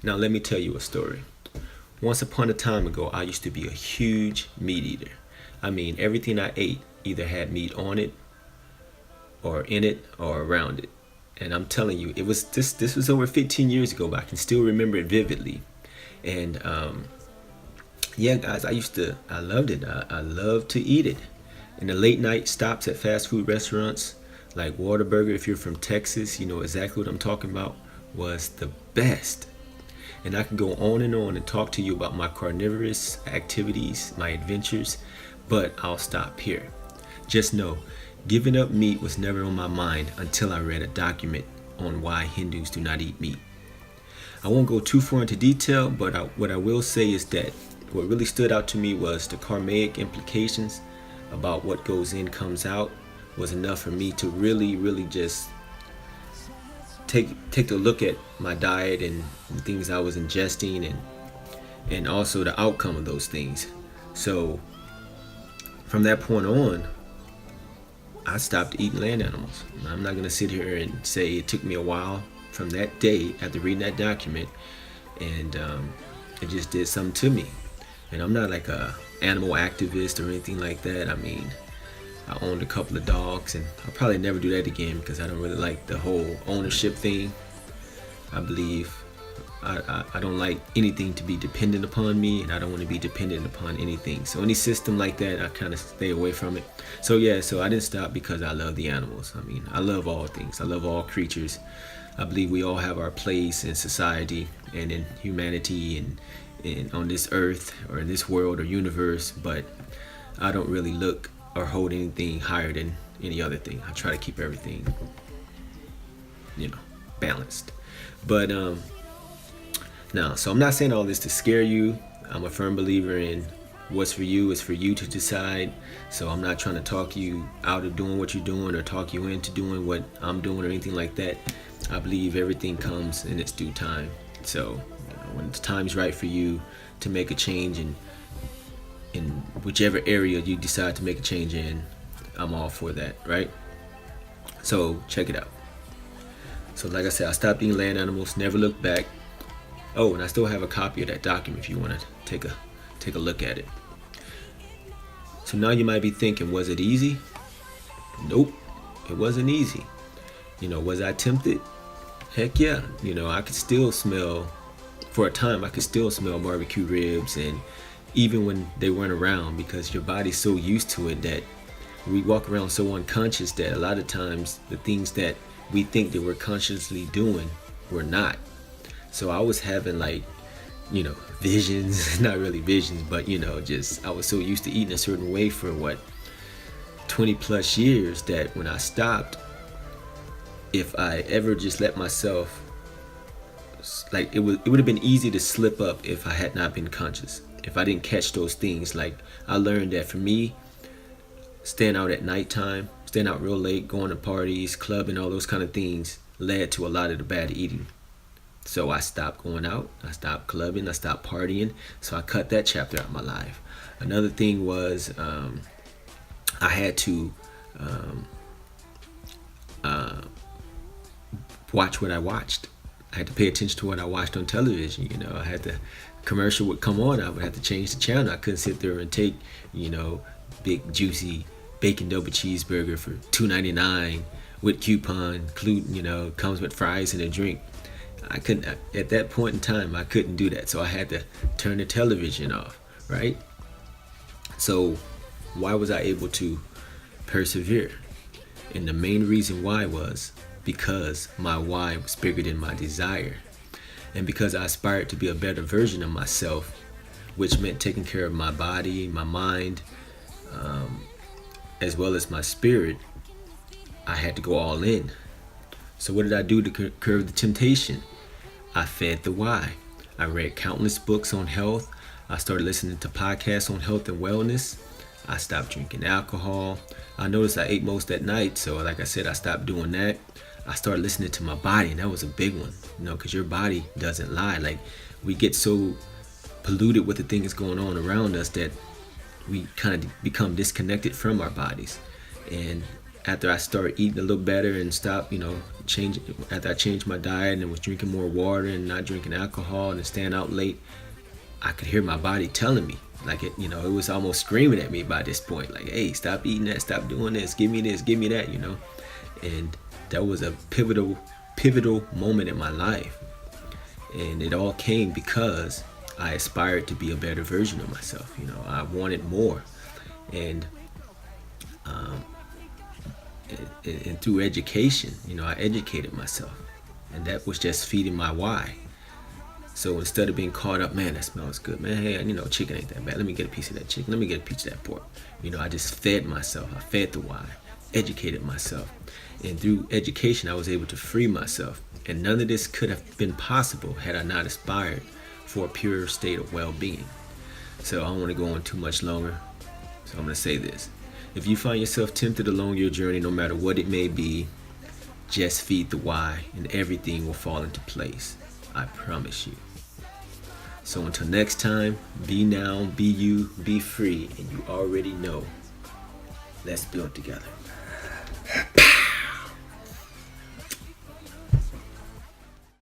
Now let me tell you a story. Once upon a time ago, I used to be a huge meat eater. I mean, everything I ate either had meat on it or in it or around it. And I'm telling you, it was this was over 15 years ago, but I can still remember it vividly. And yeah, guys, I loved it. I loved to eat it. In the late night stops at fast food restaurants like Whataburger, if you're from Texas, you know exactly what I'm talking about, was the best. And I can go on and talk to you about my carnivorous activities, my adventures, but I'll stop here. Just know, giving up meat was never on my mind until I read a document on why Hindus do not eat meat. I won't go too far into detail, but what I will say is that what really stood out to me was the karmic implications about what goes in comes out was enough for me to really just take a look at my diet and the things I was ingesting and also the outcome of those things. So from that point on, I stopped eating land animals. I'm not gonna sit here and say it took me a while from that day after reading that document, and it just did something to me. And I'm not like a animal activist or anything like that. I mean, I owned a couple of dogs, and I'll probably never do that again because I don't really like the whole ownership thing. I believe I don't like anything to be dependent upon me, and I don't want to be dependent upon anything. So any system like that, I kind of stay away from it. So yeah, so I didn't stop because I love the animals. I mean, I love all things. I love all creatures. I believe we all have our place in society and in humanity and on this earth or in this world or universe, but I don't really look or hold anything higher than any other thing. I try to keep everything, balanced. But now, so I'm not saying all this to scare you. I'm a firm believer in what's for you is for you to decide. So I'm not trying to talk you out of doing what you're doing or talk you into doing what I'm doing or anything like that. I believe everything comes in its due time. So when the time's right for you to make a change in whichever area you decide to make a change in, I'm all for that, right? So check it out. So like I said, I stopped eating land animals, never looked back. Oh, and I still have a copy of that document if you want to take a look at it. So now you might be thinking, was it easy? Nope, it wasn't easy. Was I tempted? Heck yeah. I could still smell, for a time, I could still smell barbecue ribs, and even when they weren't around, because your body's so used to it that we walk around so unconscious that a lot of times the things that we think that we're consciously doing, we're not. So I was having visions, not really visions, but just I was so used to eating a certain way for 20 plus years that when I stopped, if I ever just let myself, it would have been easy to slip up if I had not been conscious. If I didn't catch those things, like I learned that for me, staying out at nighttime, staying out real late, going to parties, clubbing, all those kind of things led to a lot of the bad eating. So I stopped going out, I stopped clubbing, I stopped partying. So I cut that chapter out of my life. Another thing was I had to watch what I watched. I had to pay attention to what I watched on television. I had to, commercial would come on, I would have to change the channel. I couldn't sit there and take, big juicy bacon double cheeseburger for $2.99 with coupon, including, comes with fries and a drink. I couldn't, at that point in time, I couldn't do that. So I had to turn the television off, right? So why was I able to persevere? And the main reason why was because my why was bigger than my desire. And because I aspired to be a better version of myself, which meant taking care of my body, my mind, as well as my spirit, I had to go all in. So what did I do to curb the temptation? I fed the why. I read countless books on health. I started listening to podcasts on health and wellness. I stopped drinking alcohol. I noticed I ate most at night, so like I said, I stopped doing that. I started listening to my body, and that was a big one, because your body doesn't lie. Like, we get so polluted with the things going on around us that we kind of become disconnected from our bodies. And after I started eating a little better and stopped, after I changed my diet and was drinking more water and not drinking alcohol and staying out late, I could hear my body telling me, like it was almost screaming at me by this point, like, hey, stop eating that, stop doing this, give me that, and that was a pivotal moment in my life. And it all came because I aspired to be a better version of myself. I wanted more. And and through education, I educated myself. And that was just feeding my why. So instead of being caught up, man, that smells good, man, hey, chicken ain't that bad. Let me get a piece of that chicken. Let me get a piece of that pork. I just fed myself. I fed the why, educated myself. And through education, I was able to free myself. And none of this could have been possible had I not aspired for a pure state of well-being. So I don't want to go on too much longer. So I'm going to say this. If you find yourself tempted along your journey, no matter what it may be, just feed the why and everything will fall into place. I promise you. So until next time, be now, be you, be free, and you already know. Let's build together.